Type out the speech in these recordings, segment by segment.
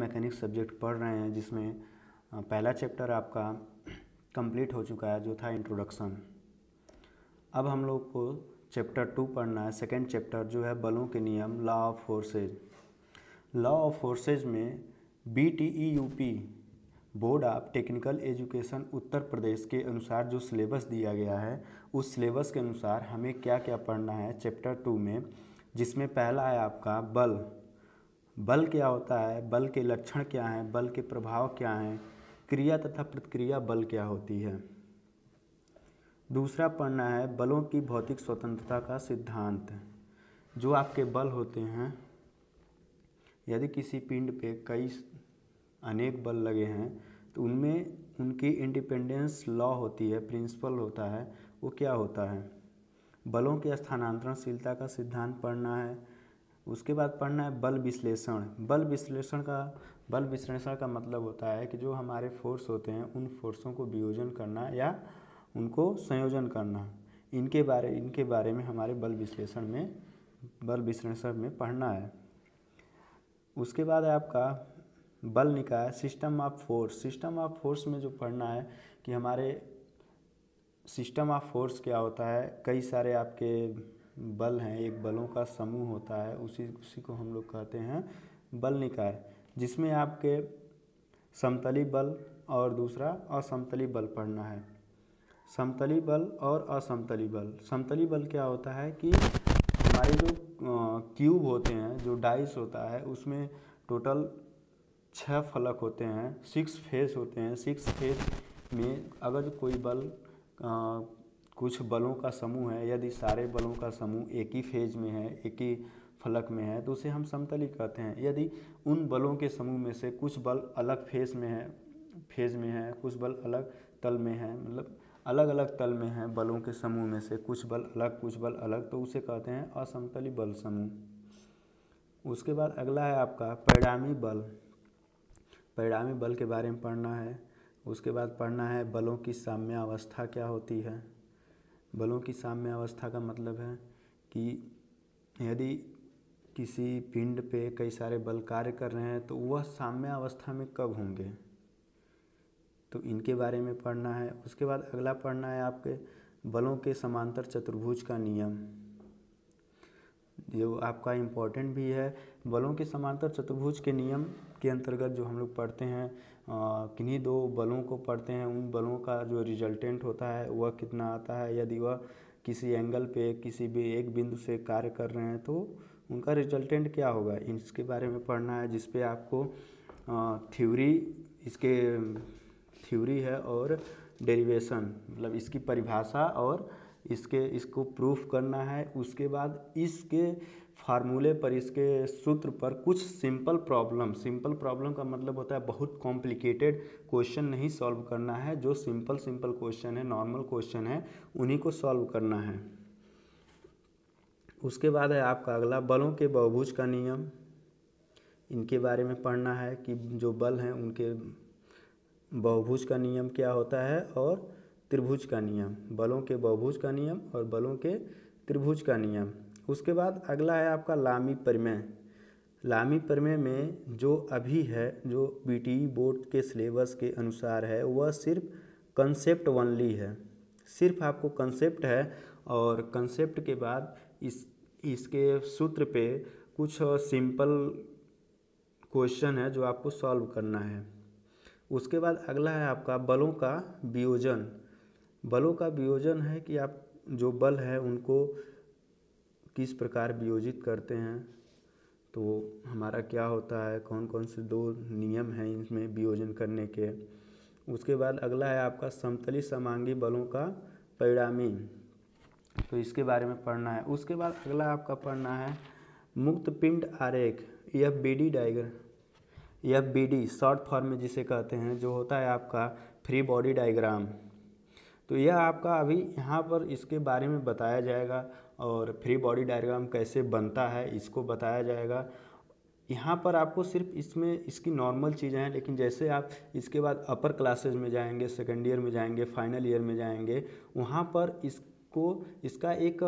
Mechanics subject पढ़ रहे हैं, जिसमें पहला चैप्टर आपका कंप्लीट हो चुका है जो था इंट्रोडक्शन। अब हम लोग को चैप्टर 2 पढ़ना है, सेकेंड चैप्टर जो है बलों के नियम, law of forces. Law of forces में BTE-UP board of technical education Uttar Pradesh के अनुसार जो सिलेबस दिया गया है, उस सिलेबस के अनुसार हमें क्या क्या पढ़ना है चैप्टर 2 में, जिसमें पहला है आपका बल। बल क्या होता है, बल के लक्षण क्या हैं, बल के प्रभाव क्या हैं, क्रिया तथा प्रतिक्रिया बल क्या होती है। दूसरा पढ़ना है बलों की भौतिक स्वतंत्रता का सिद्धांत। जो आपके बल होते हैं, यदि किसी पिंड पे अनेक बल लगे हैं तो उनमें उनकी इंडिपेंडेंस लॉ होती है, प्रिंसिपल होता है, वो क्या होता है। बलों की स्थानांतरणशीलता का सिद्धांत पढ़ना है। उसके बाद पढ़ना है बल विश्लेषण। बल विश्लेषण का मतलब होता है कि जो हमारे फोर्स होते हैं उन फोर्सों को वियोजन करना या उनको संयोजन करना। इनके बारे में हमारे बल विश्लेषण में पढ़ना है। उसके बाद है आपका बल निकाय, system of force. System of force में जो पढ़ना है कि हमारे सिस्टम ऑफ फोर्स क्या होता है। कई सारे आपके बल हैं, एक बलों का समूह होता है, उसी को हम लोग कहते हैं बल निकाय, जिसमें आपके समतली बल और दूसरा असमतली बल पढ़ना है। समतली बल और असमतली बल। समतली बल क्या होता है कि हमारे जो क्यूब होते हैं, जो डाइस होता है, उसमें टोटल 6 फलक होते हैं, 6 फेस होते हैं। 6 फेस में अगर कोई बल कुछ बलों का समूह है, यदि सारे बलों का समूह एक ही फेज में है, एक ही फलक में है, तो उसे हम समतली कहते हैं। यदि उन बलों के समूह में से कुछ बल अलग फेज में है, कुछ बल अलग तल में है, मतलब अलग अलग तल में है बलों के समूह में से कुछ बल अलग कुछ बल अलग, तो उसे कहते हैं असमतली बल समूह। उसके बाद अगला है आपका परिणामी बल। परिणामी बल के बारे में पढ़ना है। उसके बाद पढ़ना है बलों की साम्य अवस्था क्या होती है। बलों की साम्य अवस्था का मतलब है कि यदि किसी पिंड पे कई सारे बल कार्य कर रहे हैं तो वह साम्य अवस्था में कब होंगे, तो इनके बारे में पढ़ना है। उसके बाद अगला पढ़ना है आपके बलों के समांतर चतुर्भुज का नियम, जो आपका इम्पोर्टेंट भी है। बलों के समांतर चतुर्भुज के नियम के अंतर्गत जो हम लोग पढ़ते हैं, किन्हीं 2 बलों को पढ़ते हैं, उन बलों का जो रिजल्टेंट होता है वह कितना आता है। यदि वह किसी एंगल पे किसी भी एक बिंदु से कार्य कर रहे हैं तो उनका रिजल्टेंट क्या होगा, इसके बारे में पढ़ना है। जिस पे आपको थ्योरी है और डेरिवेशन, मतलब इसकी परिभाषा और इसको प्रूफ करना है। उसके बाद इसके फार्मूले पर, इसके सूत्र पर कुछ सिंपल प्रॉब्लम का मतलब होता है बहुत कॉम्प्लिकेटेड क्वेश्चन नहीं सॉल्व करना है। जो सिंपल क्वेश्चन है, नॉर्मल क्वेश्चन है, उन्हीं को सॉल्व करना है। उसके बाद है आपका अगला बलों के बहुभुज का नियम। इनके बारे में पढ़ना है कि जो बल हैं उनके बहुभुज का नियम क्या होता है और त्रिभुज का नियम। बलों के बहुभुज का नियम और बलों के त्रिभुज का नियम। उसके बाद अगला है आपका लामी प्रमेय। लामी प्रमेय में जो अभी है, जो BTE बोर्ड के सिलेबस के अनुसार है, वह सिर्फ कंसेप्ट ओनली है, सिर्फ आपको कंसेप्ट है। और कंसेप्ट के बाद इसके सूत्र पे कुछ सिंपल क्वेश्चन है जो आपको सॉल्व करना है। उसके बाद अगला है आपका बलों का वियोजन। बलों का वियोजन है कि आप जो बल है उनको किस प्रकार वियोजित करते हैं, तो हमारा क्या होता है, कौन कौन से 2 नियम हैं इनमें वियोजन करने के। उसके बाद अगला है आपका समतली समांगी बलों का परिणामी, तो इसके बारे में पढ़ना है। उसके बाद अगला आपका पढ़ना है मुक्त पिंड आरेख, FBD diagram, FBD short form में जिसे कहते हैं, जो होता है आपका फ्री बॉडी डायग्राम। तो यह आपका अभी यहाँ पर इसके बारे में बताया जाएगा और फ्री बॉडी डायग्राम कैसे बनता है इसको बताया जाएगा। यहाँ पर आपको सिर्फ इसमें इसकी नॉर्मल चीज़ें हैं, लेकिन जैसे आप इसके बाद अपर क्लासेज में जाएंगे, सेकेंड ईयर में जाएंगे, फाइनल ईयर में जाएंगे, वहाँ पर इसका एक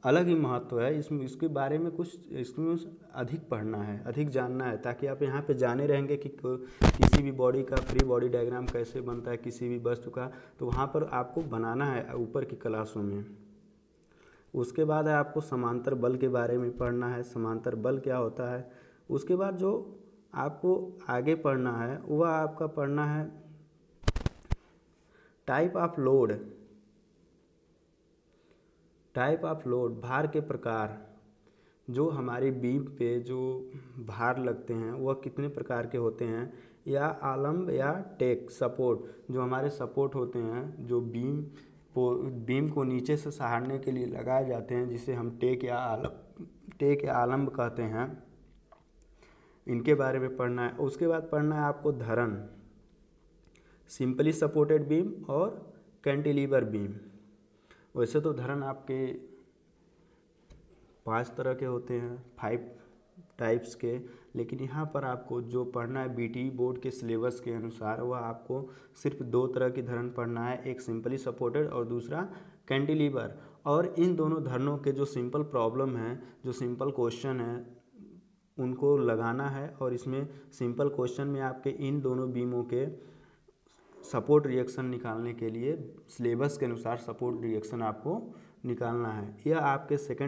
अलग ही महत्व है। इसमें इसके बारे में कुछ इसमें अधिक पढ़ना है, अधिक जानना है, ताकि आप यहाँ पे जाने रहेंगे कि किसी भी बॉडी का फ्री बॉडी डायग्राम कैसे बनता है, किसी भी वस्तु का, तो वहाँ पर आपको बनाना है ऊपर की क्लासों में। उसके बाद है आपको समांतर बल के बारे में पढ़ना है, समांतर बल क्या होता है। उसके बाद जो आपको आगे पढ़ना है वह आपका पढ़ना है type of load. Type of load, भार के प्रकार। जो हमारी बीम पे जो भार लगते हैं वह कितने प्रकार के होते हैं, या आलम्ब या टेक सपोर्ट, जो हमारे सपोर्ट होते हैं जो बीम को नीचे से सहारने के लिए लगाए जाते हैं, जिसे हम टेक या आलम्ब कहते हैं, इनके बारे में पढ़ना है। उसके बाद पढ़ना है आपको धरन, सिंपली सपोर्टेड बीम और कैंटिलीवर बीम। वैसे तो धरन आपके 5 तरह के होते हैं, 5 टाइप्स के, लेकिन यहाँ पर आपको जो पढ़ना है बीटी बोर्ड के सिलेबस के अनुसार वह आपको सिर्फ 2 तरह की धरन पढ़ना है, एक सिंपली सपोर्टेड और दूसरा कैंटिलीवर। और इन दोनों धरनों के जो सिंपल प्रॉब्लम है, जो सिंपल क्वेश्चन है, उनको लगाना है। और इसमें सिंपल क्वेश्चन में आपके इन दोनों बीमों के सपोर्ट रिएक्शन निकालने के लिए सिलेबस के अनुसार सपोर्ट रिएक्शन आपको निकालना है। यह आपके सेकंड